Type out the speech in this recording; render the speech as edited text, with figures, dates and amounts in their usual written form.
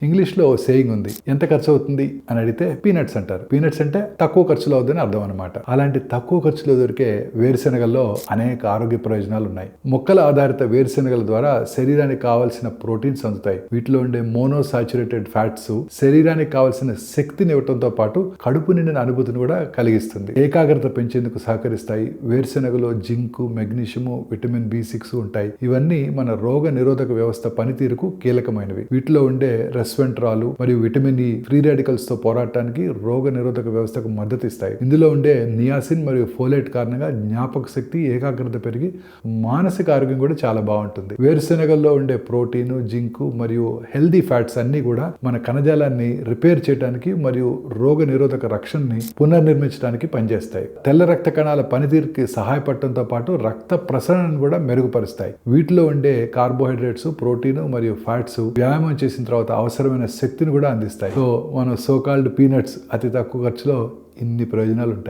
ఇంగ్లీష్లో సేయింగ్ ఉంది, ఎంత ఖర్చు అవుతుంది అని అడిగితే పీనట్స్ అంటారు. పీనట్స్ అంటే తక్కువ ఖర్చులో అవుతుందని అర్థం అనమాట. అలాంటి తక్కువ ఖర్చులో దొరికే వేరుశెనగల్లో అనేక ఆరోగ్య ప్రయోజనాలు ఉన్నాయి. మొక్కల ఆధారిత వేరుశెనగల ద్వారా శరీరానికి కావాల్సిన ప్రోటీన్స్ అందుతాయి. వీటిలో ఉండే మోనోసాచురేటెడ్ ఫ్యాట్స్ శరీరానికి కావాల్సిన శక్తిని ఇవ్వడంతో పాటు కడుపు నిండిన అనుభూతిని కూడా కలిగిస్తుంది. ఏకాగ్రత పెంచేందుకు సహకరిస్తాయి. వేరుశెనగలో జింక్, మెగ్నీషియం, విటమిన్ B6 ఉంటాయి. ఇవన్నీ మన రోగ నిరోధక వ్యవస్థ పనితీరుకు కీలకమైనవి. వీటిలో ఉండే రెస్వెంట్రాలు మరియు విటమిన్ E ఫ్రీ రాడికల్స్ తో పోరాటానికి రోగ నిరోధక వ్యవస్థకు మద్దతు ఇస్తాయి. ఇందులో ఉండే నియాసిన్ మరియు ఫోలేట్ కారణంగా జ్ఞాపక శక్తి, ఏకాగ్రత పెరిగి మానసిక ఆరోగ్యం కూడా చాలా బాగుంటుంది. వేరుశెనగల్లో ఉండే ప్రోటీన్, జింక్ మరియు హెల్దీ ఫ్యాట్స్ అన్ని కూడా మన కణజాలాన్ని రిపేర్ చేయడానికి మరియు రోగ నిరోధక రక్షణని పునర్నిర్మించడానికి పనిచేస్తాయి. తెల్ల రక్త కణాల పనితీరుకి సహాయపడటంతో పాటు రక్త ప్రసరణను కూడా మెరుగుపరుస్తాయి. వీటిలో ఉండే కార్బోహైడ్రేట్స్, ప్రోటీన్ మరియు ఫ్యాట్స్ వ్యాయామం చేసిన తర్వాత అవసరమైన శక్తిని కూడా అందిస్తాయి. సో మన సోకాల్డ్ పీనట్స్ అతి తక్కువ ఖర్చులో ఇన్ని ప్రయోజనాలు ఉంటాయి.